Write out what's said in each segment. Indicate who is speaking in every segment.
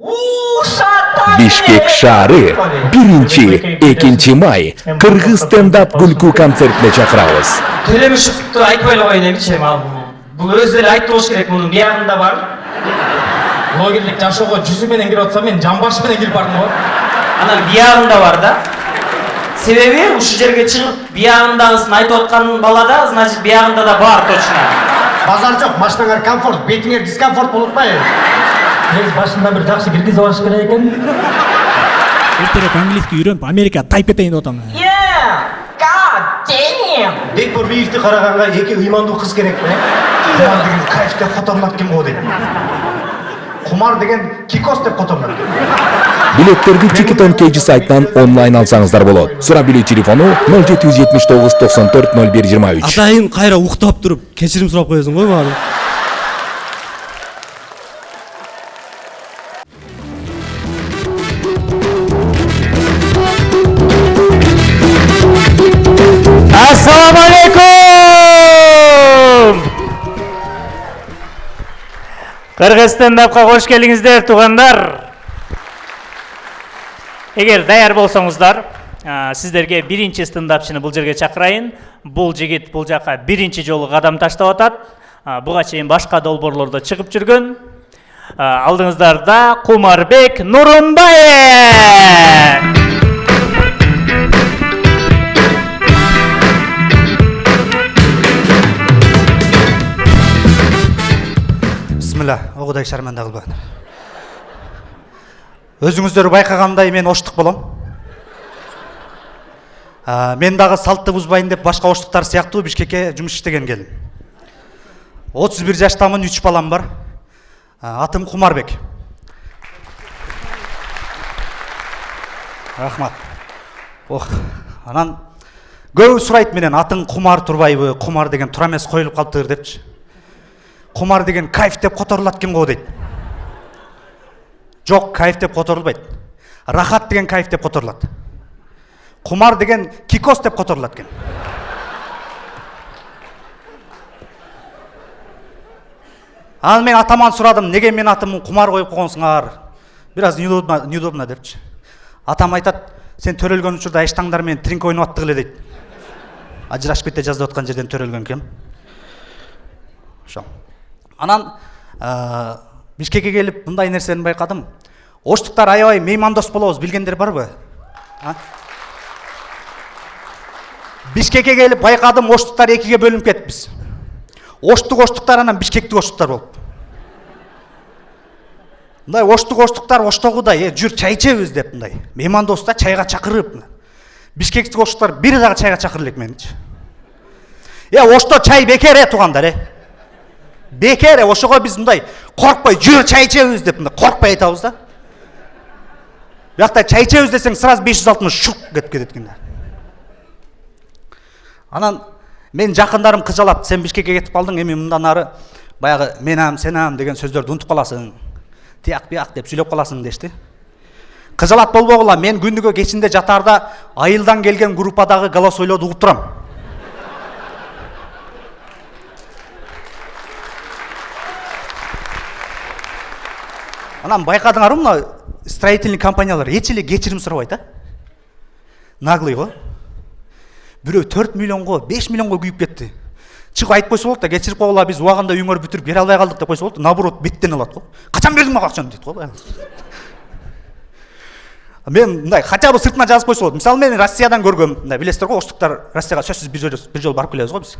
Speaker 1: Bishkek shahri 1-2 may Qirg'iz stand-up kulku konsertine chaqiramiz.
Speaker 2: Төлемішевті айтпайлы қойын емешем, ал бұл өздері айтты болуш керек, мұның бияғында бар.
Speaker 3: Блогерлік жашауға жүзіменен келіп отса, мен жамбашменен келіп бардым ғой.
Speaker 2: Анан бияғында бар да. Себебі, ұшы жерге шығып, бияғындағысын айтып отқан балада, значит, бияғында да бар точно.
Speaker 3: Базар жоқ, машинаңар комфорт, бетіңер дискомфорт болып па? Негіз башында бір жақсы киргизіп алыш керек екен.
Speaker 4: Ертерек английский үйреніп, Америка тайп етейін отам.
Speaker 2: God damn!
Speaker 3: Бекбурбиевті қарағанға екі ұйманду қыз керек пе? Құмар деген кайф деп қотарлат кем ғой дейді. Құмар деген кикос деп қотарлат.
Speaker 1: Biletlerdi Ticket on KG saytынан онлайн алсаңыздар болады. Сұра билет телефону 0779 94 01 23.
Speaker 4: Атайын қайра уқтап тұрып, кешірім сұрап қоясың ғой маған.
Speaker 5: Ассаламалейкум! Qirg'iz stand-upқа қош келдіңіздер, туғандар. Егер даяр болсаңыздар, сіздерге бірінші стендапшыны бұл жерге шақырайын. Бұл жігіт бұл жаққа бірінші жолы қадам таштап атат. Бұға чейін башқа долборларда шығып жүрген. Алдыңыздарда Құмарбек Нұрымбаев.
Speaker 6: Бисмилlah, оғыдай шарманда қылбаған. Өзіңіздер байқағандай мен оштық болам. Мен дағы салтты бұзбайын деп башқа оштықтар сияқты Бишкекке жұмыс істеген келдім. 31 жаштамын, 3 балам бар. Атым Құмарбек. Рахмат. Анан көбі сұрайды менен, атың Құмар тұрбайбы, Құмар деген тұра емес қойылып қалыптыр депші. Құмар деген кайф деп қотарылат кен ғой дейді. Жоқ, кайф деп қотарылбайды. Рахат деген кайф деп қотарылат. Құмар деген кикос деп қотарылат кен. Ал мен атаман сұрадым, неге мен атымын Құмар қойып қойғансыңар? Біраз неудобно депші. Атам айтады, сен төрелген учурда эштаңдармен тринк ойнап атты қыле дейді. Ажырашып кетті жазды отқан жерден төрелген кем. Анан Бишкекке келіп бұндай нәрсені байқадым. Оштықтар аябай меймандос болабыз, білгендер бар бы? Бишкекке келіп байқадым, оштықтар екіге бөлініп кетіппіз. Оштықтар анан Бишкектік оштықтар болып. Бұндай оштықтар оштоғыдай, жүр чай ішеміз деп бұндай. Меймандоста чайға чақырып. Бишкектік оштықтар бірі дағы чайға чақырылек меніңше. Ошто чай бекер туғандар, Бекер, ошоға біз мұндай қорқпай, жүр чай ішеміз деп қорқпай айтабыз да. Бияқта чай ішеміз десең, сразу 560 шуқ кетіп кететкенде. Анан мен жақындарым қыжалап, сен Бишкекке кетіп қалдың, емен мұндан ары баяғы менам, сенам деген сөздерді ұнтып қаласың. Тияқ-бияқ деп сөйлеп қаласың дешті. Қыжалат болбоғыла, мен күндігі кешінде жатарда айылдан келген группадағы голос ойлауды ұғып тұрам. Анан байқадыңар мына строительный компаниялар ечеле кечирим сурабайт, Наглый го. Бирөө 4 миллионго, 5 миллионго күйүп кетти. Чыгып айтып койсо болот да, кечирип койгула, биз убагында үйүңөр бүтүрүп бере албай калдык деп койсо болот, наоборот беттен алат го. Качан бердиң мага акчаны дейт го. Мен мындай хотя бы сыртына жазып койсо болот. Мисалы мен Россиядан көргөм, мындай билесиздер го, оштуктар Россияга сөзсүз бир жол барып келебиз го биз.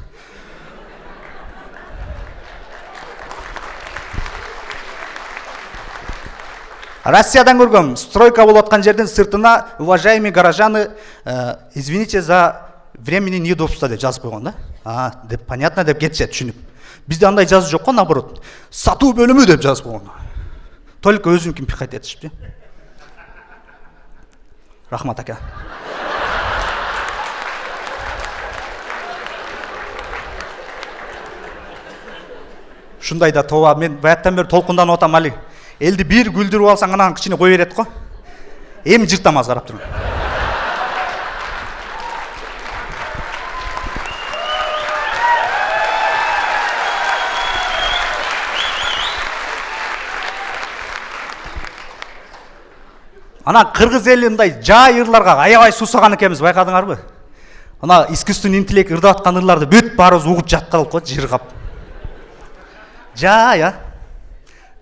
Speaker 6: Россиядан көргөм, стройка болуп аткан жерден сыртына уважаемые горожаны, извините за времени неудобства деп жазып койгон да. Деп понятно деп кетишет түшүнүп. Бизде андай жазуу жок го, наоборот. Сатуу бөлүмү деп жазып койгон. Только өзүнкүн пихать этишипти. Рахмат ака. Шундай да тоба, мен баяттан бери толкунданып атам али. Элди бир күлдүрүп алсаң анан кичине кой берет го. Эми жыртамаз карап турам. Ана кыргыз эли мындай жай ырларга аябай суусаган экенбиз, байкадыңарбы? Ана искусственный интеллект ырдап аткан ырларды бүт баарыбыз угуп жаткалык го, жыргап. Жай,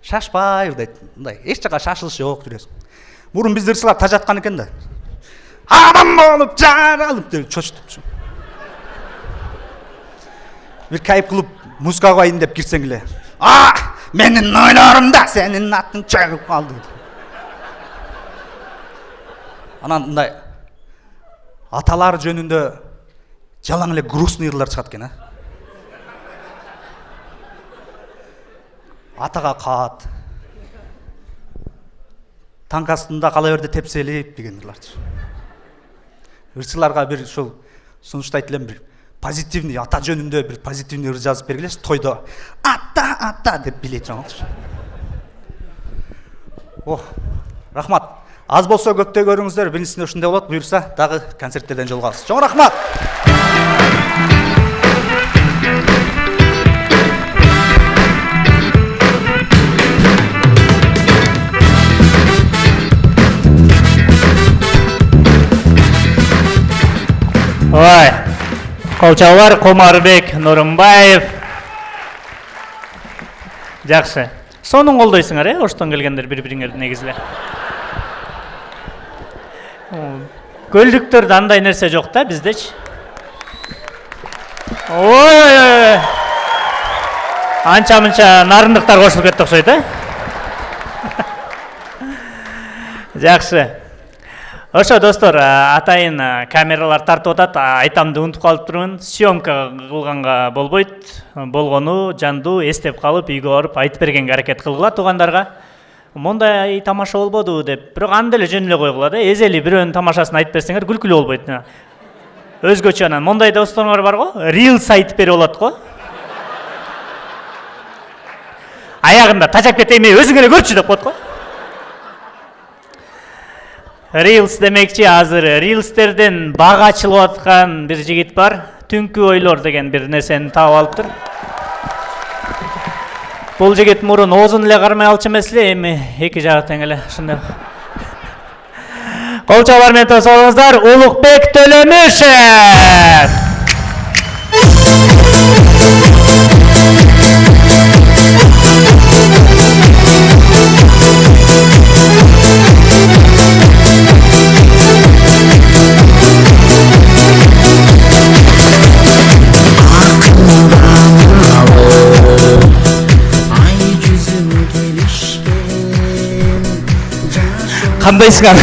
Speaker 6: шашпай ырдайт. Мындай эч жака шашылыш жок жүрөсүң. Мурун биз ырчылар тажаткан экен да. Адам болуп жаралып деп чочтупчу. Бир кайып кылып музыка коюн деп кирсең эле. Менин ойлорумда сенин атың чөгүп калды. Анан мындай аталар жөнүндө жалаң эле грустный ырлар чыгат экен, Атага кат. Таң астында кала берди тепселип деген ырларчы. Ырчыларга бир ушул сунуштайт элем, бир позитивный ата жөнүндө бир позитивный ыр жазып бергилечи, тойдо ата деп билет жаңылчы. Рахмат. Аз болсо көптөй көрүңүздөр, биринчисинде ушундай болот, буюрса дагы концерттерден жолугабыз. Чоң рахмат.
Speaker 5: Ой, Колчалар Комарбек Нурумбаев. Жакшы. Сонун колдойсуңар, оштон келгендер бири-бириңерди негизиле. Көлдүктөрдө андай нерсе жок да биздечи. Ой. Анча-мынча нарындыктар кошулуп кетти окшойт, Жакшы. Ошо достор, атайын камералар тартып атат, айтамды унутуп калып турмун. Съемка кылганга болбойт. Болгону жандуу эстеп калып, үйгө барып айтып бергенге аракет кылгыла туугандарга. Мондай тамаша болбоду деп, бирок анда эле жөн эле койгула да. Эзели бирөөнүн тамашасын айтып берсеңер күлкүлүү болбойт. Өзгөчө анан мондай досторуңар бар го, Reels айтып берип болот го. Аягында тажап кетейми, өзүң эле көрчү деп коет го. Reels демекчи, азыр Reels'терден бага ачылып аткан бир жигит бар. Түнкү ойлор деген бир нерсени таап алыптыр. Бул жигит мурун оозун эле кармай алчу эмес эле, эми эки жагы тең эле ушундай. Колчалар менен тосолуңуздар, Улукбек Төлөмүшев.
Speaker 7: Кандайсыңар?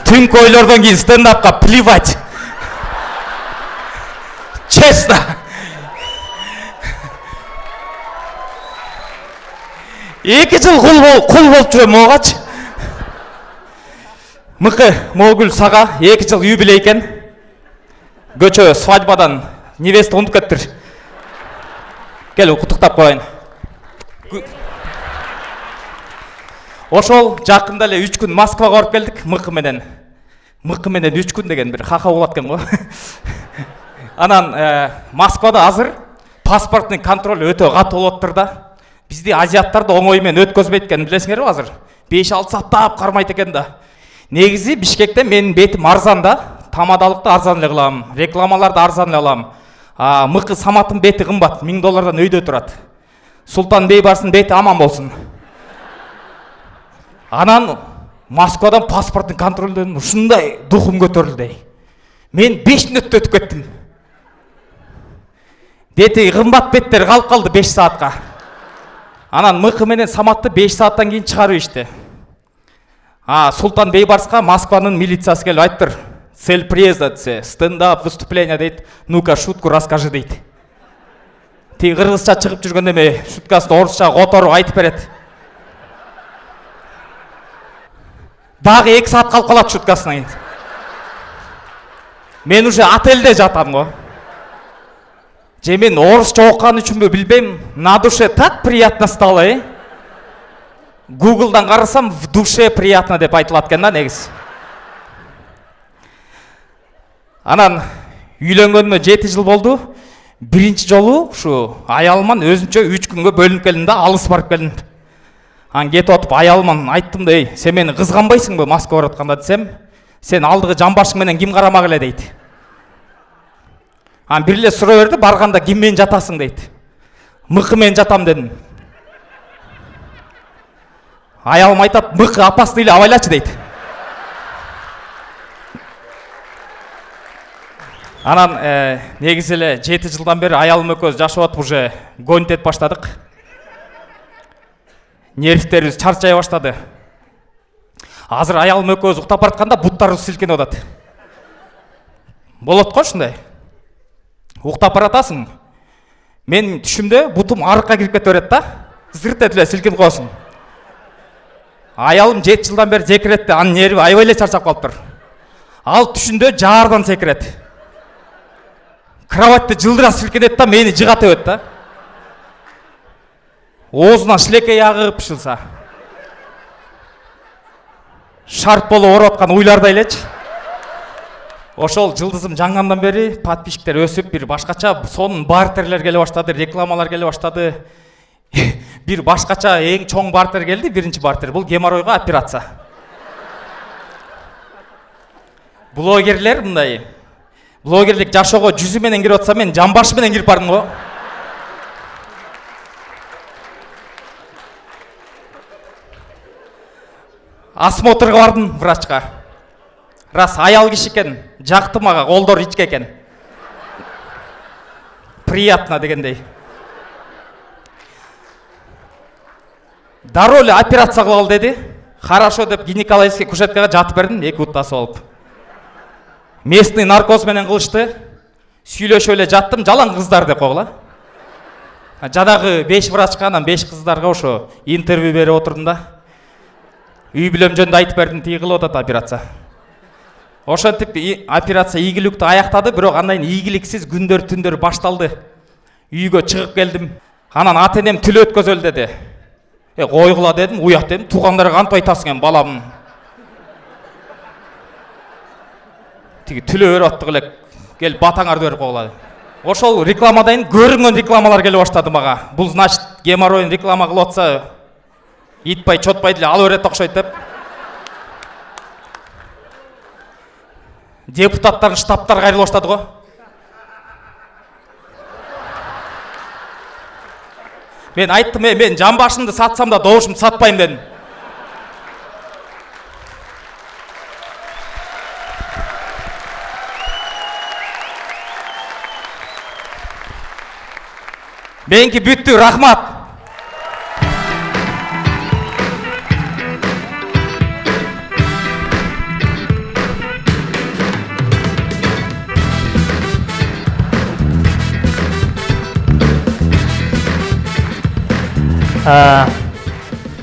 Speaker 7: Түнкү ойлордон кийин стендапка плевать. Честно. Эки жыл кул болуп жүрөм могачы. Мыкы Могул сага 2 жыл юбилей экен. Көчө свадьбадан невеста унутуп кеттир. Кел куттуктап коеюн. Ошол жакында эле 3 күн Москвага барып келдик мыкы менен. Мыкы менен 3 күн деген бир хаха болот экен го. Анан Москвада азыр паспорттун контролу өтө катуу болуптур да. Бизди азиаттарды оңой менен өткөзбөйт экен, билесиңерби азыр? 5-6 сааттап кармайт экен да. Негизи Бишкекте менин бетим арзан да, тамадалыкты арзан эле кылам, рекламаларды арзан эле алам. Мыкы Саматтын бети кымбат, $1000 өйдө турат. Султан Бейбарстын бети аман болсун. Анан Москвадан паспорттун контролдон ушундай духум көтөрүлдү. Мен 5 мүнөттө өтүп кеттим. Бети кымбат беттер калып калды 5 саатка. Анан Мыкы менен Саматты 5 сааттан кийин чыгарып ишти. Султан Бейбарска Москванын милициясы келип айттыр. Цель приезда десе, стендап, выступление дейт. Ну-ка, шутку расскажи дейт. Ти кыргызча чыгып жүргөн эме, шуткасын орусча которуп айтып берет. Дагы 2 саат калып калат шуткасынан кийин. Мен уже отельде жатам го. Же мен орусча окуган үчүнбү билбейм, на душе так приятно стало, Google'дан карасам в душе приятно деп айтылат экен да негиз. Анан үйлөнгөнүмө 7 жыл болду. Биринчи жолу ушу аялыман өзүнчө 3 күнгө бөлүнүп келдим да, алыс барып келдим. Ан кетіп отып аялыман айттым да, ей, сен мені қызғанбайсың ба Москва баратканда десем, сен алдығы жамбашың менен ким қарамақ эле дейді. Ан бірле сұрай берді, барғанда киммен жатасың дейді. Мықымен жатам дедім. Аялым айтады, мықы опасный эле абайлачы дейді. Анан негизи эле 7 жылдан бери аялым экөөбүз жашап атып уже гонит этип баштадык. Нервтерибиз чарчай баштады. Азыр аялым экөөбүз уктап баратканда буттарыбыз силкенип атат. Болот го ушундай. Уктап баратасың. Мен түшүмдө бутум арыкка кирип кете берет да. Зырт этип эле силкенип коесуң. Аялым 7 жылдан бери секиретти, анын нерви аябай эле чарчап калыптыр. Ал түшүндө жаардан секирет. Кроватты жылдыра силкенет да, мени жыга тебет да. Оозунан шилекей агып шылса. Шарп болуп ооруп аткан уйлардай элечи. Ошол жылдызым жаңгандан бери подписчиктер өсүп, бир башкача сонун бартерлер келе баштады, рекламалар келе баштады. Бир башкача эң чоң бартер келди, биринчи бартер. Бул геморройго операция. Блогерлер мындай. Блогерлик жашоого жүзү менен кирип атса, мен жамбашы менен кирип бардым го. Осмотрга бардым врачка. Рас аял киши экен, жакты мага, колдор ичке экен. Приятно дегендей. Дароо эле операция кылалы деди. Хорошо деп гинекологический кушеткага жатып бердим, 2 уттасы болуп. Местный наркоз менен кылышты. Сүйлөшүп эле жаттым, жалаң кыздар деп койгула. Жадагы 5 врачка, анан 5 кыздарга ошо интервью берип отурдум да. Үй бүлөм жөнүндө айтып бердим, тиги кылып атат операция. Ошентип операция ийгиликтүү аяктады, бирок андан кийин ийгиликсиз күндөр түндөр башталды. Үйгө чыгып келдим. Анан ата-энем тил өткөзөлү деди. Койгула дедим, уят дедим, туугандарга кантип айтасың эми балам. Тиги түлө берип аттык эле, кел батаңарды берип койгула. Ошол рекламадан көрүнгөн рекламалар келе баштады мага. Бул значит геморройн реклама кылып атса, итпай чотпай деле ала берет окшойт деп. Депутаттардын штабтары кайрыла баштады го. Мен айттым, мен жамбашымды сатсам да добушумду сатпайм дедим. Меники бүттү, рахмат.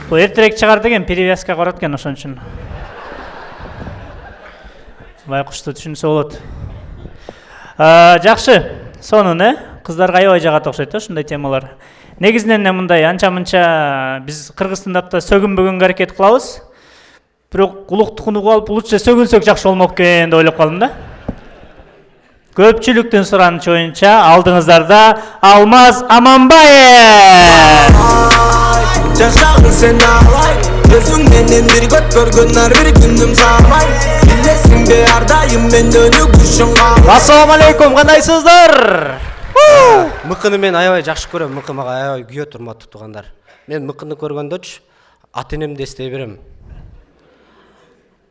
Speaker 5: Бул эртерээк чыгар деген перевязка барат экен, ошон үчүн. Байкушту түшүнсө болот. Жакшы, сонун кыздарга аябай жагат окшойт ушундай темалар. Негизинен мындай анча-мынча биз кыргыз стендапта сөгүнбөгөнгө аракет кылабыз. Бирок улуктукун угуп алып улутча сөгүнсөк жакшы болмок экен деп ойлоп калдым да. Көпчүлүктүн суранычы боюнча алдыңыздарда Алмаз Аманбаев.
Speaker 8: Жашагын сен алай, өзүң менен бир көт көргөн ар бир күнүм сабай. Билесиңби ар дайым мен өнүгүшүң калай.
Speaker 9: Ассаламу алейкум, кандайсыздар? Мыкыны мен аябай жакшы көрөм, мыкы мага аябай күйөт, урматтуу туугандар. Мен мыкыны көргөндөчү ата-энемди эстей берем.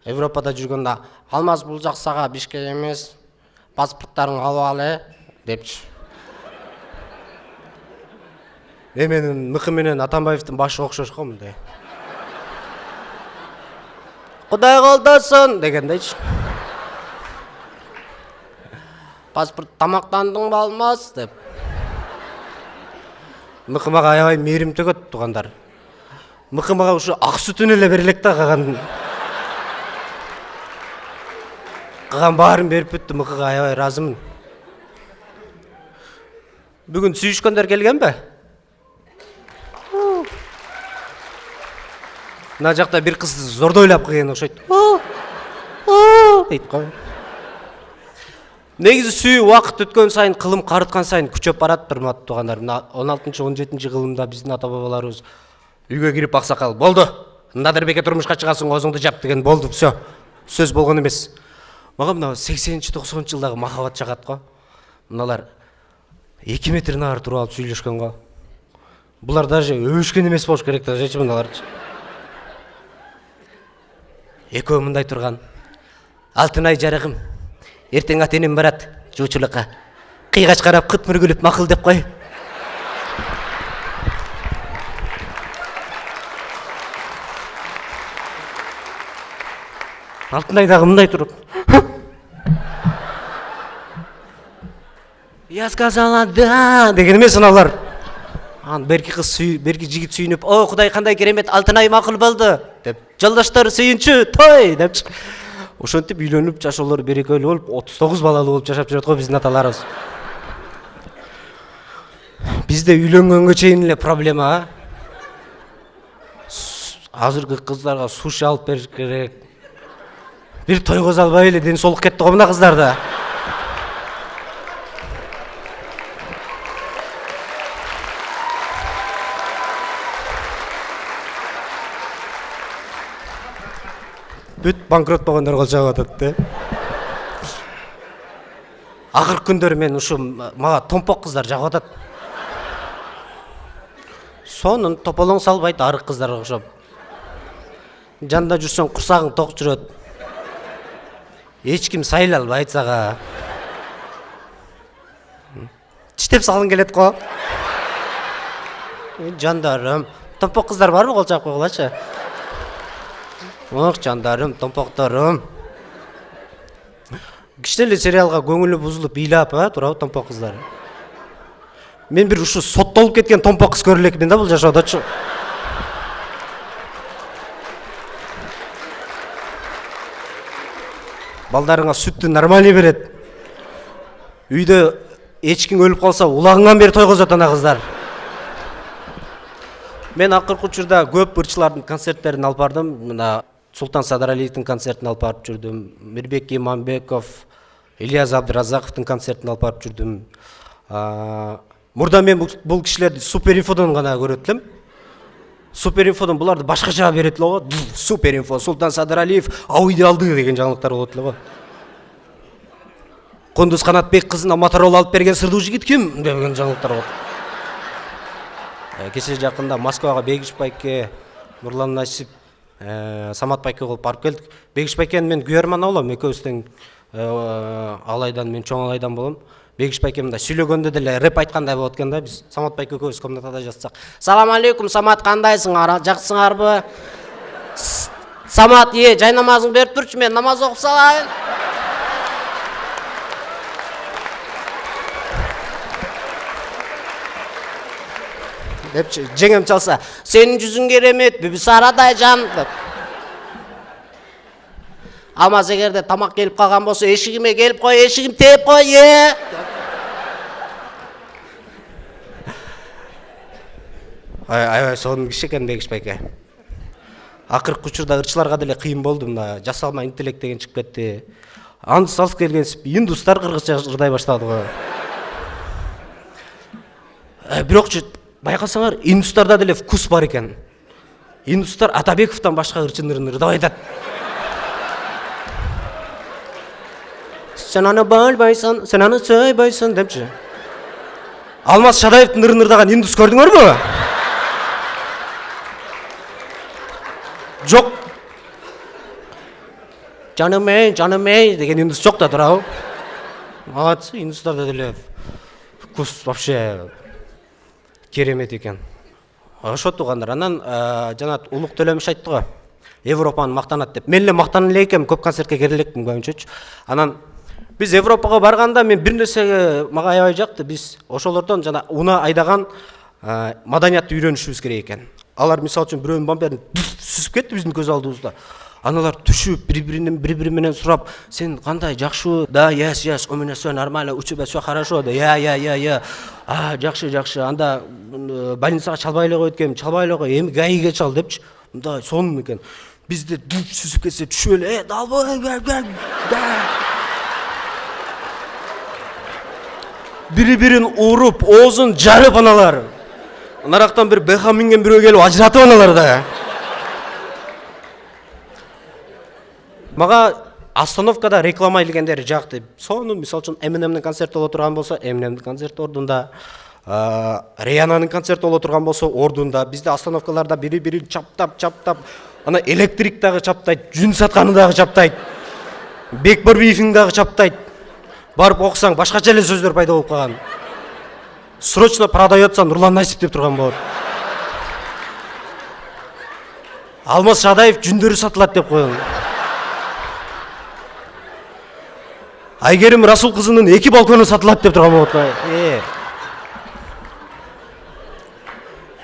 Speaker 9: Европада жүргөндө Алмаз бул жак сага Бишкек эмес, паспорттарың алып ал депчи. Менин мыкы менен Атамбаевдин башы окшош го мындай. Кудай колдосун дегендейчи. Паспорт тамактандың ба Алмаз деп. Мыкы мага аябай мээрим төгөт туугандар. Мыкы мага ушу ак сүтүн эле берелек да калган. Калган баарын берип бүттү, мыкыга аябай ыраазымын. Бүгүн сүйүшкөндөр келгенби? Мына жакта бир кыз зордойлап кыйын окшойт. Дейт го. Негизи сүйүү убакыт өткөн сайын, кылым карыткан сайын күчөп барат, урматтуу туугандар. Мына 16-17 кылымда биздин ата-бабаларыбыз Үйгө кирип аксакал, болду. Надырбекке турмушка чыгасың, оозуңду жап деген болду, все. Сөз болгон эмес. Мага мына 80-90 жылдагы махабат жагат го. Мыналар 2 метр нары туруп алып сүйлөшкөн го. Булар даже өбүшкөн эмес болуш керек дажечи мыналарчы. Экөө мындай турган. Алтынай жарыгым. Эртең ата-энем барат жуучулукка. Кыйгач карап кыт мүргүлүп макыл деп кой. Алтынай дагы мындай туруп. Я сказала да деген эмес аналар. Берки кыз берки жигит сүйүнүп, "О, Кудай кандай керемет, Алтынай макул болду" деп. Жолдоштор сүйүнчү, той деп. Ошентип үйлөнүп, жашоолору берекелүү болуп, 39 балалуу болуп жашап жүрөт го биздин аталарыбыз. Бизде үйлөнгөнгө чейин эле проблема. Азыркы кыздарга суши алып бериш керек. Бир тойгоз албай эле ден соолук кетти го мына кыздарда. Бүт банкрот болгондор кол чабып атат да. Акыркы күндөрү мен ушу мага томпок кыздар жагып атат. Сонун тополоң салбайт арык кыздарга окшоп. Жанда жүрсөң курсагың ток жүрөт. Эч ким сайлай албайт сага. Тиштеп салгың келет го. Жандарым, томпок кыздар барбы, кол чабып койгулачы. Ох, жандарым, томпокторум. Кичине эле сериалга көңүлү бузулуп ыйлап, турабы томпок кыздар. Мен бир ушу соттолуп кеткен томпок кыз көрө элекмин да бул жашоодочу. Балдарыңа сүттү нормалый берет. Үйдө эчкиң өлүп калса, улагыңан бери тойгозот ана кыздар. Мен акыркы учурда көп ырчылардын концерттерин алып бардым. Мына Султан Садаралиевдин концертин алып барып жүрдүм. Мирбек Иманбеков, Ильяс Абдыразаковдун концертин алып барып жүрдүм. Мурда мен бул кишилерди Суперинфодон гана көрөт элем. Суперинфодон буларды башкача берет эле го. Суперинфо, Султан Садаралиев ауйду алды деген жаңылыктар болот эле го. Кондуз Канатбек кызына Моторол алып берген сырдуу жигит ким деген жаңылыктар болот. Кеше жакында Москвага Бегиш байке, Нурлан Насип, Самат байке болуп барып келдик. Бегиш байкени мен күйөрман болом, экөөбүз тең алайдан мен чоң алайдан болом. Бегиш байке мындай сүйлөгөндө деле рэп айткандай болот экен да, биз Самат байке экөөбүз комнатада жатсак. Салам алейкум, Самат кандайсың? Жаксыңарбы? Самат, жай намазыңды берип турчу, мен намаз окуп салайын. Депчи, жеңем чалса, сенин жүзүң керемет, Бибисарадай жан деп. Амаз эгерде тамак келип калган болсо, эшигиме келип кой, эшигим тээп кой, Аябай сонун киши экен Бегиш байке. Акыркы учурда ырчыларга деле кыйын болду, мына жасалма интеллект деген чыгып кетти. Аны салып келген индустар кыргызча ырдай баштады го. Бирокчу байкасаңар, индустарда деле вкус бар экен. Индустар Атабековдон башка ырчын ырдабай атат. Сен аны байлбайсың, сен аны сөйбөйсүң депчи. Алмаз Шадаевдин ырын ырдаган индус көрдүңөрбү? Жок. Жаным эй деген индус жок да турабы. Молодцы, индустарда деле вкус вообще керемет экен. Ошо туугандар. Анан жана Улук Төлөмүш айтты го. Европаны мактанат деп. Мен эле мактана эле экем, көп концертке келе элекмин көбүнчөчү. Анан биз Европага барганда мен бир нерсеге мага аябай жакты. Биз ошолордон жана уна айдаган маданиятты үйрөнүшүбүз керек экен. Алар мисалы үчүн бирөөнүн бамперин сүзүп кетти биздин көз алдыбызда. Аналар түшүп, бири-бири менен сурап, сен кандай, жакшыбы? Да, yes, у меня всё нормально, у тебя всё хорошо. Да, я. Жакшы. Анда больницага чалбай эле койт экен, чалбай эле кой, эми ГАИге чал депчи. Мындай сонун экен. Бизде сүзүп кетсе түшүп эле, далбой. Бири-бирин уруп, оозун жарып аналар. нарактан бир беха минген бирөө келип ажыратып аналар да. Мага остановкада реклама илгендер жакты. Сону мисалы үчүн Эминемдин концерти боло турган болсо, Эминемдин концерти ордунда, Риянанын концерти боло турган болсо, ордунда. Бизде остановкаларда бири-бирин чаптап, ана электрик дагы чаптайт, жүн сатканы дагы чаптайт. Бекборбиевдин дагы чаптайт. Барып окусаң башкача эле сөздөр пайда болуп калган. Срочно продается Нурлан Насип деп турган болот. Алмаз Шадаев жүндөрү сатылат деп койгон. Айгерим Расул кызынын 2 балкону сатылат деп турган болот.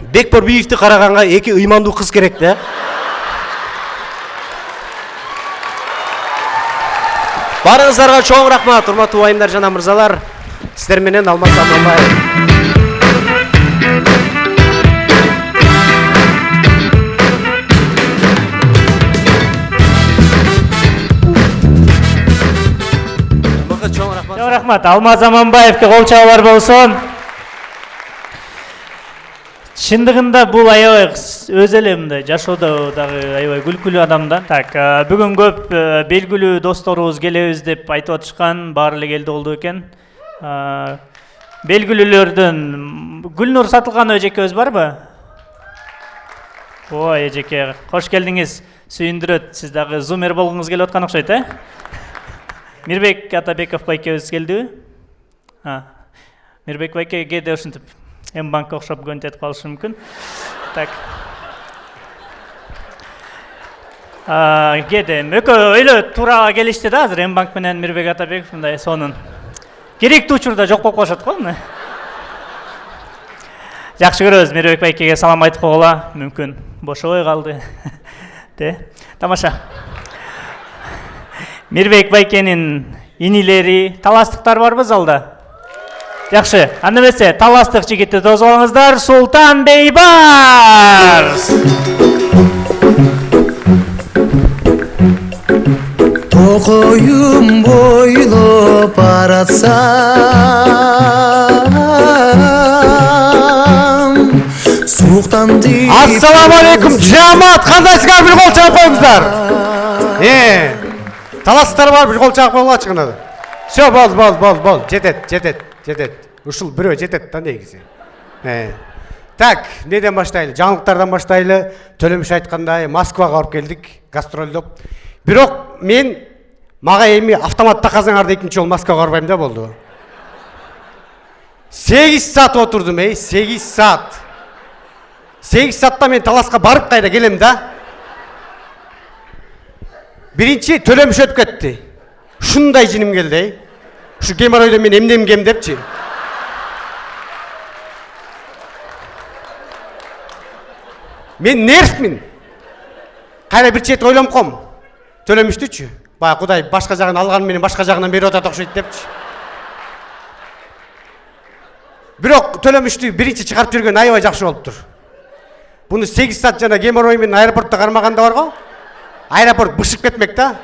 Speaker 9: Бекборбиевди караганга 2 ыймандуу кыз керек да. Барыңыздарга чоң рахмат, урматтуу уайымдар жана мырзалар. Сиздер менен Алмаз Аманбаев.
Speaker 5: Чоң рахмат. Алмаз Аманбаевке кол чабуулар болсун. Чындыгында бул аябай өз эле мындай жашоодо дагы аябай күлкүлүү адам да. Так, бүгүн көп белгилүү досторубуз келебиз деп айтып атышкан, баары эле келди болду экен. Белгилүүлөрдөн Гүлнур Сатылганова эжекебиз барбы? Ой, эжеке, кош келдиңиз. Сүйүндүрөт. Сиз дагы зумер болгуңуз келип аткан окшойт, Мирбек Атабеков байкебиз келдиби? Мирбек байке кээде ушинтип М-банкка окшоп көнтөт калышы мүмкүн. Так. Кээде экөө эле туура келишти да, азыр М-банк менен Мирбек Атабеков мындай сонун керектүү учурда жок болуп калышат го. Жакшы көрөбүз, Мирбек байкеге салам айтып койгула, мүмкүн бошобой калды. Тамаша. Мирбек байкенин инилери, таластыктар барбы залда? Жакшы, анда эмесе таластык жигитти тосуп алыңыздар, Султан Бейбарс.
Speaker 8: Токоюм бойлоп баратсам, суктанды.
Speaker 6: Ассаламу алейкум, жамаат, кандайсыңар, бир кол чаап коюңуздар. Таластар бар, бир кол чаап койгула чыгынады. Все, бол, жетет. Ушул бирөө жетет да негизи. Так, неден баштайлы? Жаңылыктардан баштайлы. Төлөмүш айткандай, Москвага барып келдик, гастролдоп. Бирок мен мага эми автоматта казаңар да 2-нчи жолу Москвага барбайм да болду. 8 саат отурдум, 8 саат. 8 саатта мен таласка барып кайда келем да. Биринчи төлөмүш өтүп кетти. Шундай жиним келди. Şu геморройдон мен эмнем депчи. Мен нервмин. Кайра бир чет ойлонуп ком. Төлөмүштүчү. Бая Кудай башка жагын алган менен башка жагынан берип атат окшойт депчи. Бирок төлөмүштү биринчи чыгарып жүргөн аябай жакшы болуптур. Буну 8 саат жана геморрой менен аэропортто кармаганда бар го. Аэропорт бышып кетмек да.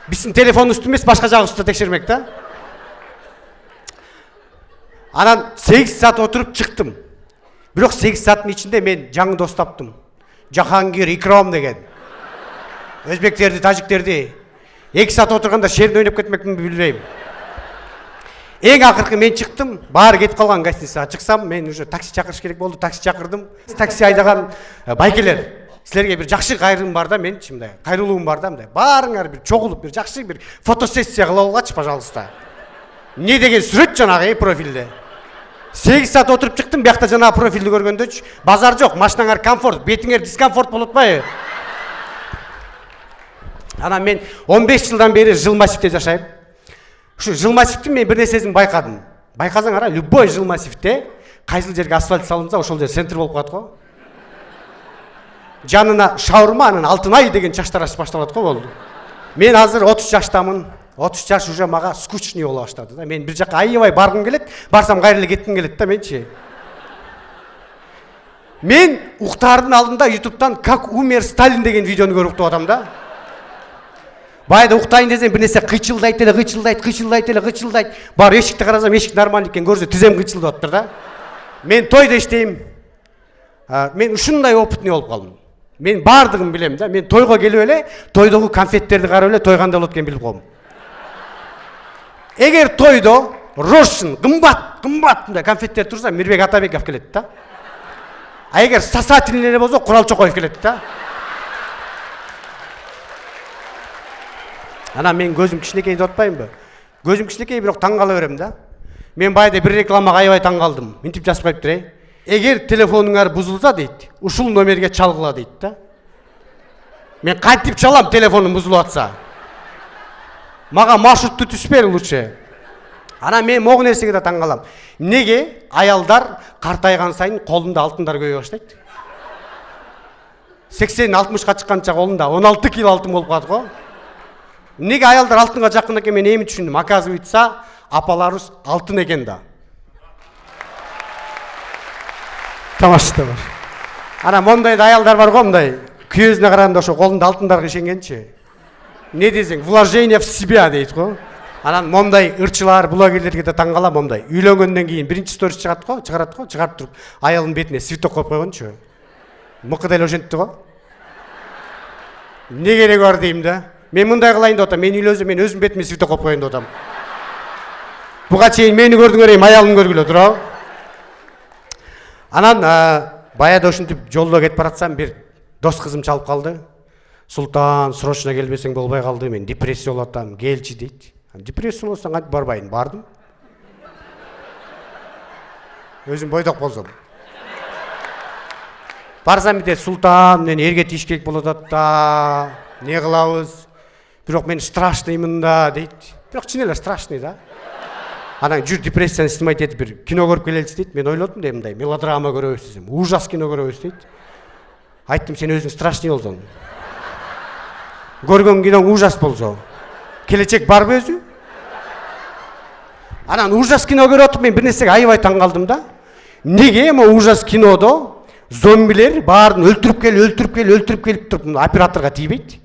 Speaker 6: Биздин телефон үстү эмес, башка жагы үстү текшермек да. Анан 8 саат отуруп чыктым. Бирок 8 сааттын ичинде мен жаңы дос таптым. Жахангир Икром деген. Өзбектерди, тажиктерди 2 саат отурганда шерин ойноп кетмекмин билбейм. Эң акыркы мен чыктым, баары кетип калган гостиницага чыксам, мен уже такси чакырыш керек болду, такси чакырдым. Такси айдаган байкелер, силерге бир жакшы кайрым бар да, мен мындай кайрылуум бар да, мындай. Баарыңар бир чогулуп, бир жакшы бир фотосессия кыла алгачы, пожалуйста. Не деген сүрөт жанагы профилде. 8 саат отуруп чыктым, биякта жанагы профилди көргөндөчү, базар жок, машинаңар комфорт, бетиңер дискомфорт болуп атпайбы? Анан мен 15 жылдан бери Жыл массивде жашайм. Şu Жыл массивтин мен бир нерсесин байкадым. Байкасаң любой Жыл массивде кайсыл жерге асфальт салынса, ошол жер центр болуп калат го. Жанына шаурма, анан Алтынай деген чачтар башталат го болду. Мен азыр 30 жаштамын. 30 жаш уже мага скучный боло баштады да. Мен бир жакка аябай баргым келет, барсам кайра эле кетким келет да менчи. Мен уктаардын алдында YouTube'дан Как умер Сталин деген видеону көрүп уктап атам да. Байда уктайын десем бир нерсе кыйчылдайт эле. Бар эшикти карасам, эшик нормально экен, көрсө тизем кыйчылдап атыптыр да.
Speaker 9: Мен тойда иштейм. Мен ушундай опытный болуп калдым. Мен бардыгын билем да. Мен тойго келип эле, тойдогу конфеттерди карап эле той кандай болот экенин билип койдум. Эгер тойдо рошн, кымбат мындай конфеттер турса, Мирбек Атабеков алып келет да. А эгер сосательный эле болсо, Курал Чокоев келет да. Ана мен көзүм кичинекей деп атпаймынбы? Көзүм кичинекей, бирок таң кала берем да. Мен байда бир рекламага аябай таң калдым. Мынтип жазып коюптур. Эгер телефонуңар бузулса дейт, ушул номерге чалгыла дейт да. Мен кантип чалам телефонум бузулуп атса? Мага маршрутту түспөйт лучше. Ана мен могу нерсеге да таң калам. Неге аялдар картайган сайын колунда алтындар көбөйө баштайт? 80-60га чыкканча колунда 16 кило алтын болуп калат го. Неге аялдар алтынга жакын экен, мен эми түшүндүм. Оказывается, апаларыбыз алтын экен да. Тамашта бар. Ана мондай да аялдар бар го, мындай күйөөзүнө караганда ошо колунда алтындарга ишенгенчи. Не десең, вложение в себя дейт го. Анан мондай ырчылар, блогерлерге да таң калам мондай. Үйлөнгөндөн кийин биринчи сторис чыгарат го, чыгарып туруп аялдын бетине цветок коюп койгончу. Мыкы деле ошентти го. Не кереги бар дейм да. Мен мындай кылайын деп атам, мен үйлөнсөм, мен өзүм бетиме цветок коюп коеюн деп атам. Буга чейин мени көрдүңөр эми, аялын көргүлө туурабы? Анан баяда ушинтип жолдо кетип баратсам, бир дос кызым чалып калды. Султан, срочно келбесең болбой калды, мен депрессия болуп атам, келчи дейт. Депрессия болсоң кантип барбайын? Бардым. Өзүм бойдок болсом. Барсам бите, Султан, мен эрге тийиш керек болуп атат да. Не кылабыз? Бирок мен страшныймын да дейт. Бирок чын эле страшный да. Анан жүр депрессияны снимать этип бир кино көрүп келеличи дейт. Мен ойлодум да, мындай мелодрама көрөбүз десем, ужас кино көрөбүз дейт. Айттым, сен өзүң страшный болсоң. Көргөн киноң ужас болсо, келечек барбы өзү? Анан ужас кино көрүп атып, мен бир нерсеге аябай таң калдым да. Неге могу ужас кинодо зомбилер баарын өлтүрүп келип туруп операторго тийбейт?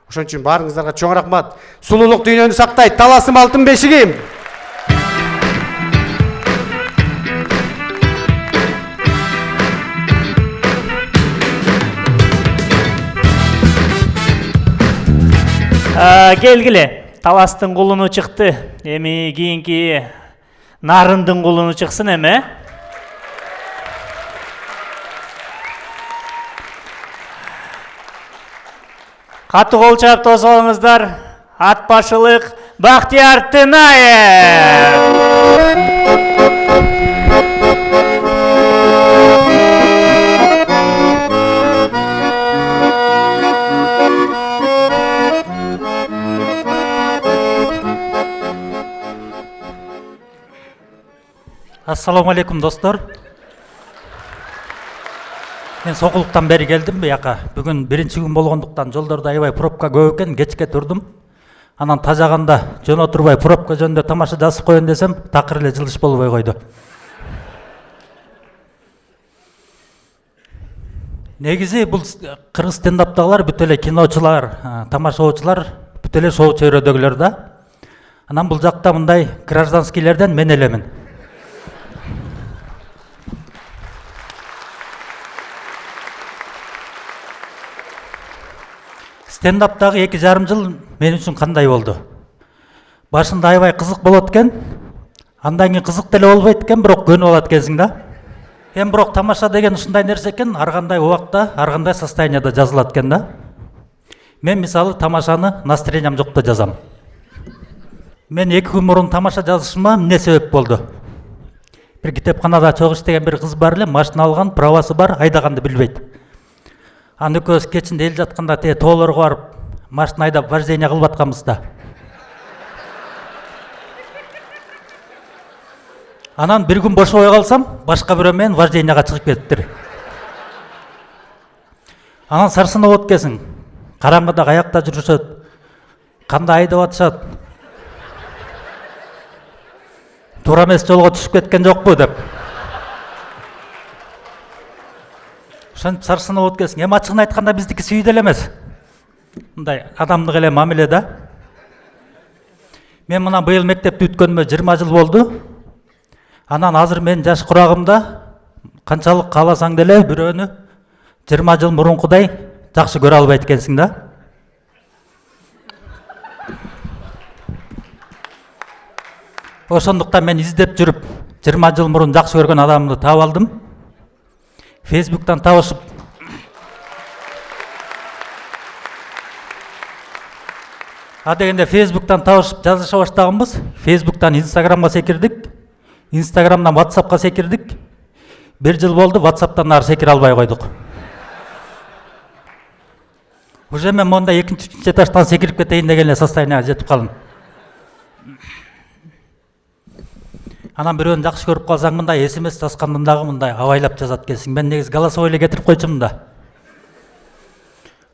Speaker 9: Ошон үчүн баарыңыздарга чоң рахмат. Сулуулук дүйнөнү сактайт, таласым алтын бешигим.
Speaker 5: Келгиле, таластын кулуну чыкты. Эми кийинки нарындын кулуну чыксын эми. Катуу кол чаап тосуңуздар. Ат башылык Бактияр Тынаев.
Speaker 4: Ассаламу алейкум достор. Мен Сокулуктан бери келдим буяка. Бүгүн биринчи күн болгондуктан жолдордо аябай пробка көп экен, кечке турдум. Анан тажаганда жөн отурбай пробка жөнүндө тамаша жазып коеюн десем, такыр эле жылыш болбой койду. Негизи бул кыргыз стендаптагылар бүт эле киночулар, тамашачылар, бүт эле шоу чөйрөдөгүлөр да. Анан бул жакта мындай гражданскийлерден мен элемин. Стендаптагы 2,5 жыл мен үчүн кандай болду? Башында аябай кызык болот экен. Андан кийин кызык деле болбойт экен, бирок көнүп алат экенсиң да. Эми бирок тамаша деген ушундай нерсе экен, ар кандай убакта, ар кандай состоянияда жазылат экен да. Мен мисалы тамашаны настроениям жокто жазам. Мен 2 күн мурун тамаша жазышыма эмне себеп болду? Бир китепканада чогуу иштеген бир кыз бар эле, машина алган, правасы бар, айдаганды билбейт. Аны экөөбүз кечинде эл жатканда тоолорго барып, машина айдап вождение кылып атканбыз да. Анан бир күн бошобой калсам, башка бирөө менен вождениега чыгып кетиптир. Анан сарсына болот экенсиң. Караңгыда каякта жүрүшөт, кандай айдап атышат. Туура эмес жолго түшүп кеткен жокпу деп. Ошентип сарсына болот экенсиң. Эми ачыгын айтканда биздики сүйдө эле эмес. Мындай адамдык эле мамиле да. Мен мына быйыл мектепти бүткөнүмө 20 жыл болду. Анан азыр мен жаш курагымда канчалык кааласаң деле бирөөнү 20 жыл мурункудай жакшы көрө албайт экенсиң да. Ошондуктан мен издеп жүрүп 20 жыл мурун жакшы көргөн адамымды таап алдым. Facebook'tan табышып дегенде Facebook'tan табышып жазыша баштаганбыз. Facebook'tan Instagram'га секирдик. Instagram'дан WhatsApp'ка секирдик. 1 жыл болду, WhatsApp'тан ары секире албай койдук. Уже мен монда экинчи этаждан секирип кетейин деген эле состоянияга жетип калдым. Анан бирөөнү жакшы көрүп калсаң мындай SMS жазгандын дагы мындай абайлап жазат экенсиң. Мен негизи голосовой эле кетирип койчумун да.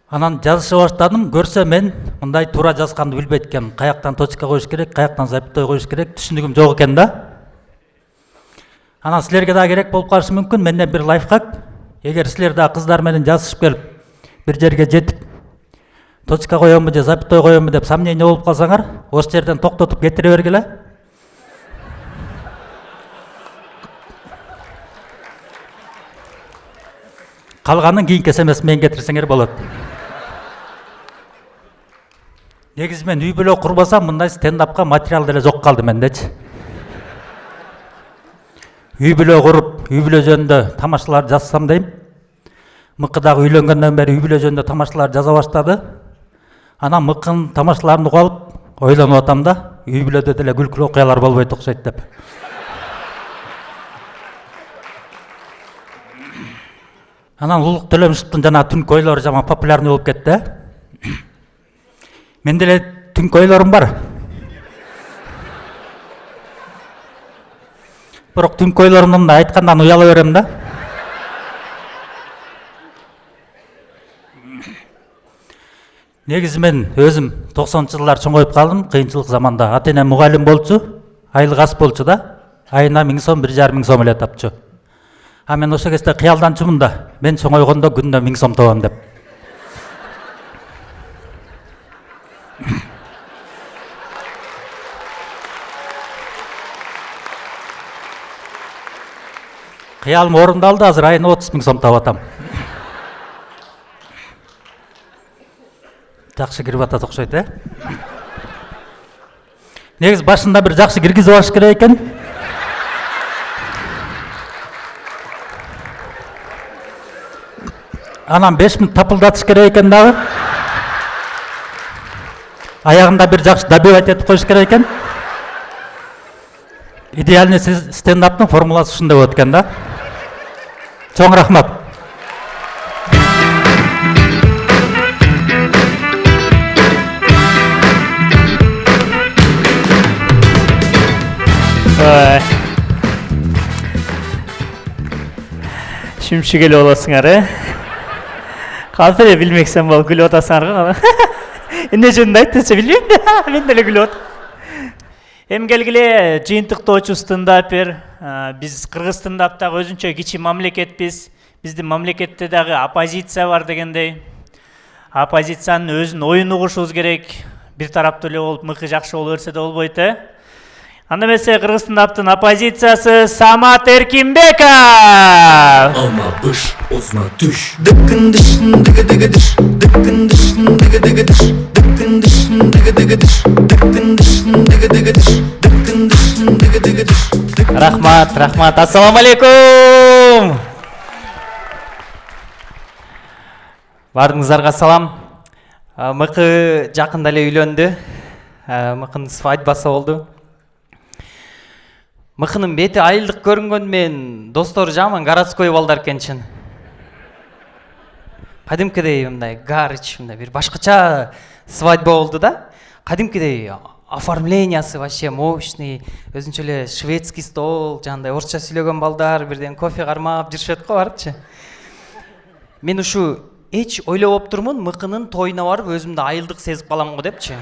Speaker 4: Анан жазыша баштадым, көрсө мен мындай туура жазганды билбейт экен. Каяктан точка коюш керек, каяктан запятой коюш керек, түшүнүгүм жок экен да. Анан силерге да керек болуп калышы мүмкүн. Менден бир лайфхак. Эгер силер да кыздар менен жазышып келип бир жерге жетип точка коёмбу же запятой коёмбу деп сомнение болуп калсаңар, ошол жерден токтотуп кетире бергиле. Калганын кийинки SMS менен кетирсеңер болот. Негизи мен үй бүлө курбасам мындай стендапка материал деле жок калды мендечи. Үй бүлө куруп, үй бүлө жөнүндө тамашалар жазсам дейм. Мыкы дагы үйлөнгөндөн бери үй бүлө жөнүндө тамашалар жаза баштады. Анан мыкынын тамашаларын угуп алып, ойлонуп атам да, үй бүлөдө деле күлкүлүү окуялар болбойт окшойт деп. Анан Улук Төлөмүшевдин жана түнкү ойлору жаман популярный болуп кетти. Менде эле түнкү ойлорум бар. Бирок түнкү ойлорумду айткандан уяла берем да. Негизи мен өзүм 90-жылдар чоңоюп калдым, кыйынчылык заманда. Ата-энем мугалим болчу, айлык аз болчу да. Айына 1000 сом, 1,5 сом эле тапчу. А мен ошол кезде кыялданчумун да. Мен чоңойгондо күнүнө 1000 сом табам деп. Кыялым орундалды, азыр айына 30 000 сом таап атам. Жакшы кирип атат окшойт, Негизи башында бир жакшы киргизип алыш керек экен. Анан 5000 тапылдатыш керек экен дагы. Аягында бир жакшы добивать этип коюш керек экен. Идеальный стендаптын формуласы ушундай болот экен да. Чоң рахмат.
Speaker 5: Шүмшүгеле болосуңар, Калп эле билмексем болуп күлүп атасыңар. Эмне жөнүндө айтты десе билбейм да, мен деле күлүп атам. Эми келгиле жыйынтыктоочу стендапер. Биз кыргыз стендаптагы өзүнчө кичи мамлекетпиз. Биздин мамлекетте дагы оппозиция бар дегендей. Оппозициянын өзүнүн оюн угушубуз керек. Бир тараптуу эле болуп, мыкы жакшы боло берсе да болбойт, Анда эмесе кыргыз стендаптын оппозициясы Самат Эркинбеков.
Speaker 8: Ama bış ozma düş. Dıkkın dışın dıgı dıgı dış. Dıkkın dışın dıgı dıgı dış. Dıkkın dışın dıgı dıgı dış. Dıkkın dışın dıgı dıgı dış. Dıkkın dışın dıgı dıgı dış.
Speaker 5: Рахмат. Ассаламу алейкум. Баарыңыздарга салам. Мыкы жакында эле үйлөндү. Мыкынын свадьбасы болду. Мыкынын бети айылдык көрүнгөн мен достору жаман городской балдар экенчин. Кадимкидей мындай гарыч, мындай бир башкача свадьба болду да. Кадимкидей оформлениясы вообще мощный, өзүнчө эле шведский стол, жандай орусча сүйлөгөн балдар, бирден кофе кармап жүрүшөт го барыпчы. Мен ушу эч ойлоп турмун, мыкынын тоюна барып өзүмдү айылдык сезип калам го депчи.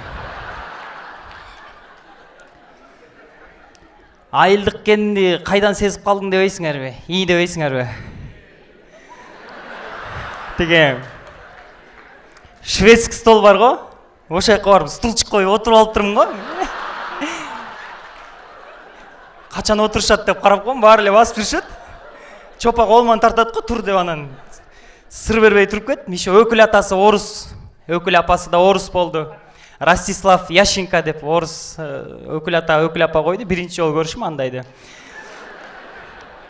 Speaker 5: Айылдык экенди кайдан сезип калдың дебейсиңерби? İyi дебейсиңерби? Деген шведский стол бар го? Ошол жака барып стулчук коюп отуруп алып турмун го.
Speaker 2: качан отурушат деп карап коем, баары эле басып жүрүшөт. Чопа колуман тартат го, тур деп анан сыр бербей туруп кетти. Миша өкүл атасы орус, өкүл апасы да орус болду. Ростислав Ященко деп орус өкүл ата, өкүл апа койду. Биринчи жолу көрүшүм андайды.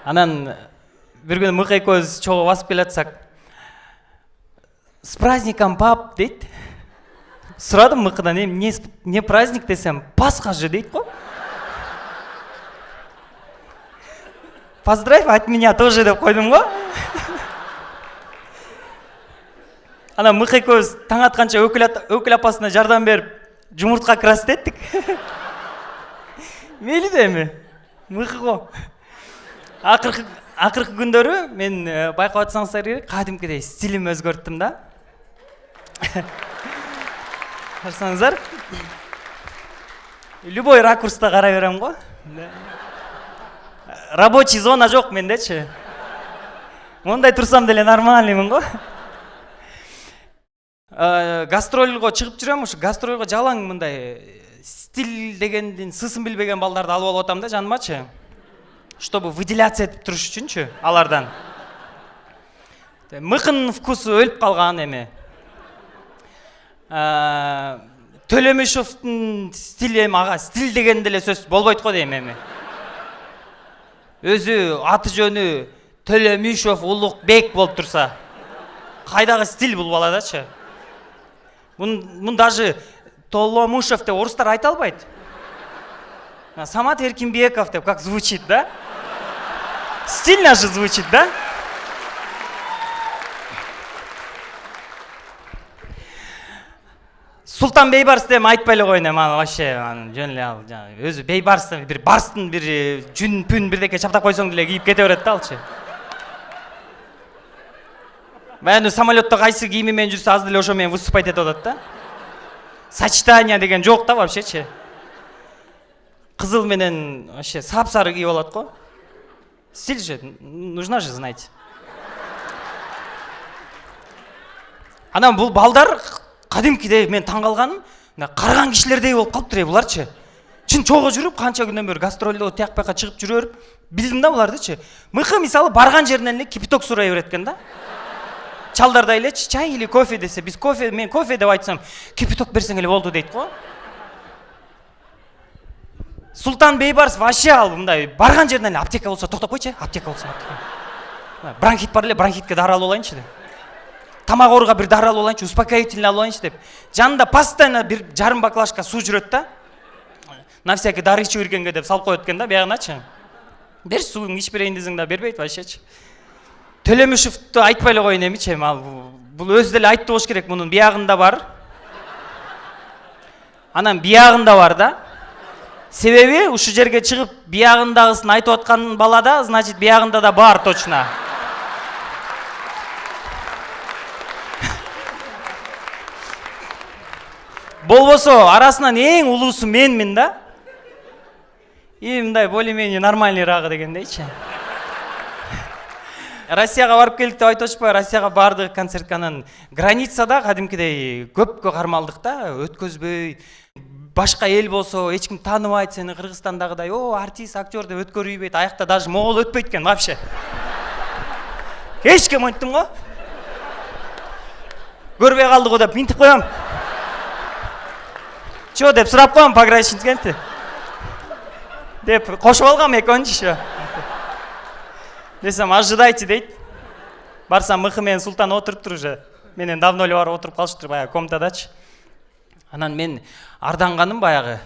Speaker 2: Анан бир күнү Мык экөөбүз чогуу басып келатсак, с праздником, пап, дейт. Сурадым Мыкыдан, не праздник десем, Пасха же дейт го. Поздравь от меня тоже деп койдум го. Анан Мык экөөбүз таң атканча өкүл апасына жардам берип, жумуртка крастеттик. Мейли да эми, Мыкы го. Акыркы күндөрү мен байкап атсаңыздар керек, кадимкидей стилим өзгөрттүм да. Карасаңыздар, любой ракурста карай берем го. Рабочий зона жок мендечи. Мондай турсам деле нормальныймын го. Гастролго чыгып жүрөм, ушу гастролго жалаң мындай стиль дегендин сысын билбеген балдарды алып алып атам да жанымачы. Чтобы выделяться этип туруш үчүнчү алардан. Мыкын вкусу өлүп калган эми. Төлөмүшовдун стили ага стиль деген деле сөз болбойт го дейм эми. Өзү аты жөнү Төлөмүшов Улукбек болуп турса, кайдагы стиль бул баладачы? Мун даже Толомушев деп орустар айта албайт. Самат Эркинбеков деп как звучит, да? Стильно же звучит, да? Султан Бейбарс деп айтпай эле коеюн эми, аны вообще жөн эле ал өзү Бейбарс бир барстын бир жүн пүн бирдеке чаптап койсоң деле кийип кете берет да алчы. Баягы самолетто кайсы кийими менен жүрсө аз деле ошо менен выступать этип атат да. Сочетание деген жок да вообще-чи. Кызыл менен вообще сап-сары кийип алат го. Стиль же, нужна же, знаете. Анан бул балдар кадимкидей мен таң калганым, карган кишилердей болуп калыптыр буларчы. Чын чогуу жүрүп, канча күндөн бери гастролдо тияк бияка чыгып жүрүп, билдим да булардычы. Мыкы мисалы барган жеринен эле кипяток сурай берет экен да. Чалдардай элечи, чай или кофе десе, биз кофе, мен кофе деп айтсам, кипяток берсең эле болду дейт го. Султан Бейбарс вообще ал мындай барган жеринен эле аптека болсо токтоп койчу, аптека болсо аптека. Бронхит бар эле, бронхитке дары алып алайынчы деп. Тамак ооруга бир дары алып алайынчы, успокоительный алып алайынчы деп. Жанында постоянно бир жарым баклажка суу жүрөт да. На всякий дары ичип иргенге деп салып коет экен да, биягыначы. Берчи сууңду ичип берейин десең да бербейт вообще-чи. Төлөмүшевду айтпай эле коеюн эмичи, эми ал бул өзү деле айтты болуш керек, мунун биягында бар. Анан биягында бар да. Себеби ушу жерге чыгып биягындагысын айтып аткан балада, значит биягында да бар точно. Болбосо арасынан эң улуусу менмин да. И мындай более-менее нормальныйрагы дегендейчи. Россияга барып келдик деп айтып атышпайбы? Россияга бардык концертке, анан границада кадимкидей көпкө кармалдык да, өткөзбөй. Башка эл болсо эч ким тааныбайт сени, Кыргызстандагыдай, о, артист, актер деп өткөрүйбөйт. Аякта даже могол өтпөйт экен вообще. Эч ким ойттум го. Көрбөй калдык го деп минтип коем. Чо деп сурап коем пограничникти. Деп кошуп алгам экөөнчү. Десем, ожидайте дейт. Барсам Мыкы менен Султан отуруптур уже. Менен давно эле барып отуруп калыштыр баягы комнатадачы. Анан мен арданганым баягы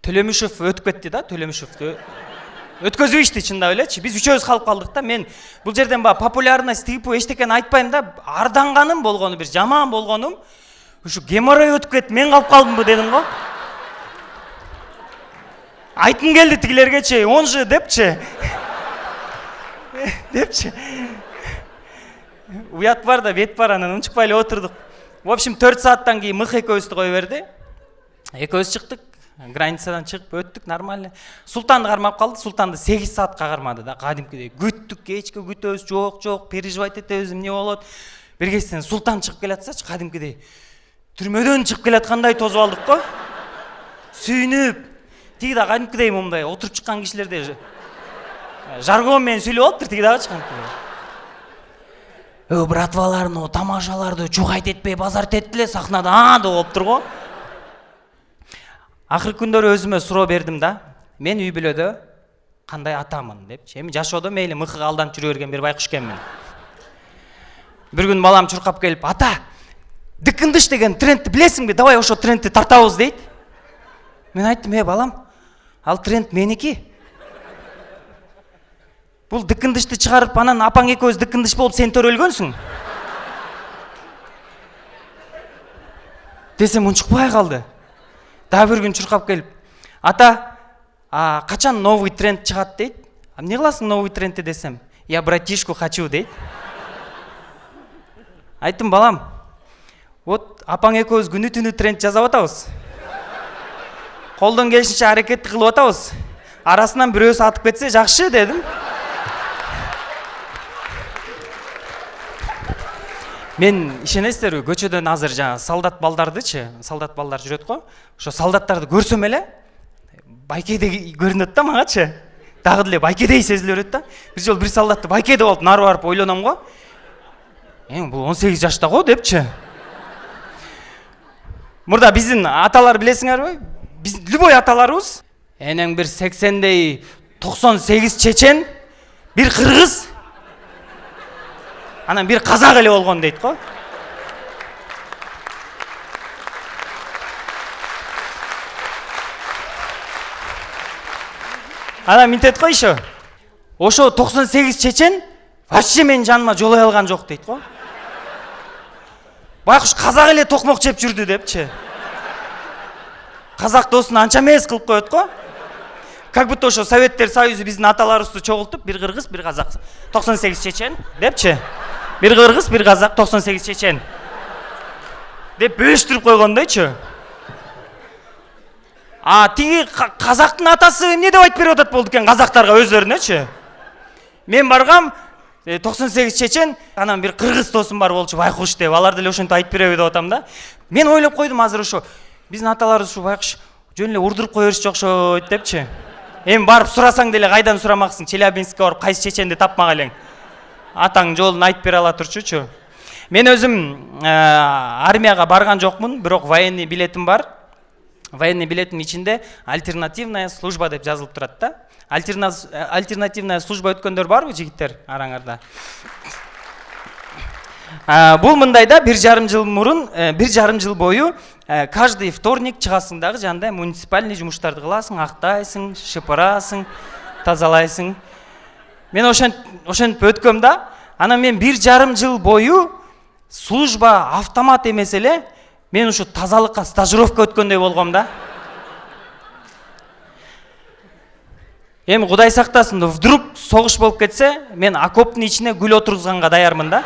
Speaker 2: Төлөмүшев өтүп кетти да, Төлөмүшевдү өткөзүбүштү чындап элечи. Биз үчөөбүз калып калдык да. Мен бул жерден баягы популярность тыйпы эчтекени айтпайм да. Арданганым болгону, бир жаман болгонум, ушу геморрой өтүп кетти, мен калып калдымбы дедим го. Айтым келди тигилергечи, он же депчи. Депчи. Уят бар да, бет бар, анан унчукпай эле отурдук. В общем, 4 сааттан кийин Мык экөөбүздү кое берди. Экөөбүз чыктык, границадан чыгып өттүк, нормально. Султанды кармап калды, Султанды 8 саатка кармады да, кадимкидей. Күттүк, кечке күтөбүз, жок, переживать этебиз, эмне болот. Бир кезден Султан чыгып келатсачы, кадимкидей түрмөдөн чыгып келаткандай тосуп алдык го. Сүйүнүп, тиги да кадимкидей момундай отуруп чыккан кишилерде жаргон менен сүйлөп алыптыр тиги дагы чыккан. Братваларны, тамашаларды чукайт этпей базарт эттиле сахнада деп болуптур го. Акыркы күндөрү өзүмө суроо бердим да. Мен үй бүлөдө кандай атамын депчи. Эми жашоодо мейли мыкыга алданып жүрө берген бир байкуш экенмин. Бир күн балам чуркап келип, "Ата, дыкындыш деген трендти билесиңби? Давай ошо трендти тартабыз" дейт. Мен айттым, балам, ал тренд меники. Бул дыкындышты чыгарып, анан апаң экөөбүз дыкындыш болуп сен төрөлгөнсүң. Десем унчукпай калды. Дагы бир күн чуркап келип, "Ата, качан новый тренд чыгат" дейт. "Эмне кыласың новый трендти" десем, "Я братишку хочу" дейт. Айттым, балам, вот апаң экөөбүз күнү түнү тренд жасап атабыз. Колдон келишинче аракетти кылып атабыз. Арасынан бирөөсү атып кетсе жакшы дедим. Мен ишенесиздерби, көчөдөн азыр жана солдат балдардычы, солдат балдар жүрөт го. Ошо солдаттарды көрсөм эле байкедей көрүнөт да магачы. Дагы деле байкедей сезиле берет да. Бир жолу бир солдатты байкеде болуп нары барып ойлоном го. Бул 18 жашта го депчи. Мурда биздин аталар билесиңерби? Биз любой аталарыбыз энең бир 80дей 98 чечен, бир кыргыз, анан бир казак эле болгон дейт го. Анан минтет койчу. Ошо 98 чечен вообще менин жаныма жолой алган жок дейт го. Байкуш казак эле токмок жеп жүрдү депчи. Казак досун анча мез кылып коет го. Как будто ошо Советтер Союзу биздин аталарыбызды чогултуп, бир кыргыз, бир казак, 98 чечен депчи. Бир кыргыз, бир казак, 98 чечен деп бөлүштүрүп койгондойчу. Тиги казактын атасы эмне деп айтып берип атат болду экен казактарга өздөрүнөчү. Мен баргам 98 чечен, анан бир кыргыз досум бар болчу байкуш деп, алар деле ошентип айтып береби деп атам да. Мен ойлоп койдум азыр ошо биздин аталарыбыз ушу байкуш жөн эле урдуруп кое беришчи окшойт депчи. Эми барып сурасаң деле кайдан сурамаксың? Челябинскке барып кайсы чеченди тапмак элең. Атаң жолун айтып бере ала турчучу. Мен өзүм армияга барган жокмун, бирок военный билетим бар. Военный билеттин ичинде альтернативная служба деп жазылып турат да. Альтернативная служба өткөндөр барбы жигиттер араңарда? Бул мындай да, 1,5 жыл мурун, 1,5 жыл бою каждый вторник чыгасың дагы жандай муниципальный жумуштарды кыласың, актайсың, шыпырасың, тазалайсың. Мен ошентип өткөм да. Анан мен 1,5 жыл бою служба автомат эмес эле, мен ушу тазалыкка стажировка өткөндөй болгом да. Эми Кудай сактасын, вдруг согуш болуп кетсе, мен окоптун ичине гүл отургузганга даярмын да.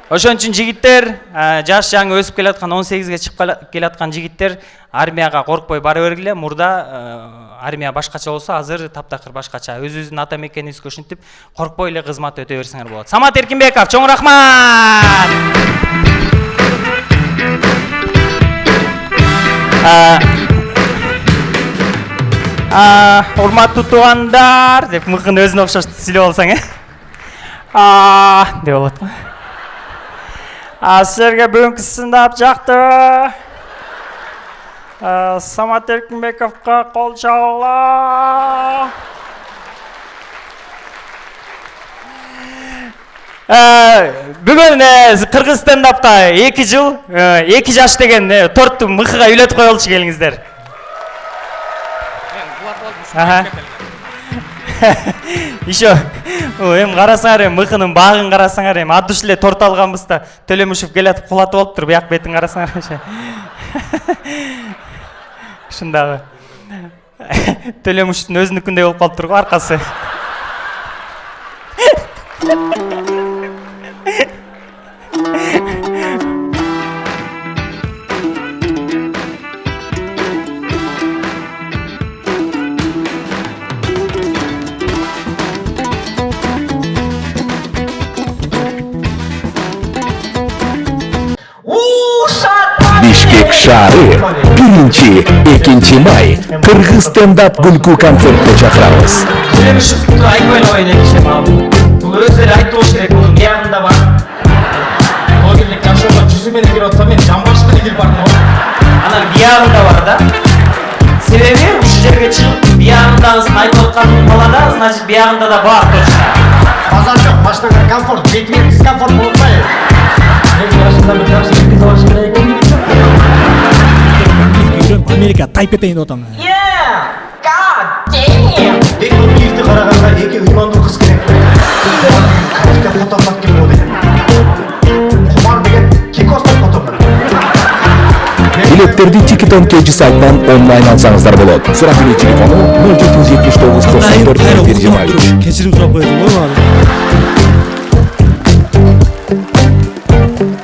Speaker 2: Ошон үчүн жигиттер, жаш жаңы өсүп келаткан 18ге чыгып келаткан жигиттер армияга коркпой бара бергиле. Мурда армия башкача болсо, азыр таптакыр башкача. Өзүбүздүн ата мекенибизге ушинтип коркпой эле кызмат өтө берсеңер болот. Самат Эркинбеков, чоң рахмат. Урматтуу туугандар деп мыкын өзүнө окшош сүйлөп алсаң, деп болот. Сіздерге бүгінгі стендап жақты. Самат Эркинбековқа қол жаула. Бүгін қырғыз стендапта 2 жыл, 2 жаш деген тортты мықыға үйлетіп қойылшы келіңіздер. Еще, эми карасаңар, мыкынын багын карасаңар, эми адуш эле торт алганбызда Төлөмүшев келатып кулатып болуптур, бияк бетин карасаңар. Ушундагы Төлөмүшевдин өзүнүкүндөй болуп калыптыр го аркасы.
Speaker 1: шаары 1-2 май Кыргыз стендап күлкү концертине чакырабыз.
Speaker 2: Кулемишевди айтпай коеюн дешем ал. Бул өздөрү айтып болуш керек, мунун биягында бар.
Speaker 7: Логирлик жашоого жүзү менен келип атса мен жамбаш менен келип бардым го.
Speaker 2: Анан биягында бар да. Себеби ушул жерге чыгып биягындагысын айтып аткан балада, значит биягында да бар точно.
Speaker 3: Базар жоқ, машинаңда комфорт, бетіңе дискомфорт болмай.
Speaker 2: Мен расында бир жакшы эки сабаш керек экен.
Speaker 10: Америка тайпетейин деп атам.
Speaker 3: Бек бұл биікті қарағанға екі иманды қыз керек. Кайфте фотоплап келіп отыр. Құмар деген кикостап фотоплап.
Speaker 1: Билеттерди Ticket KG сайтынан онлайн алсаңыздар болот. Сурап билет телефону 0779 94 01 23.
Speaker 10: Кечирим сурап коесуң го.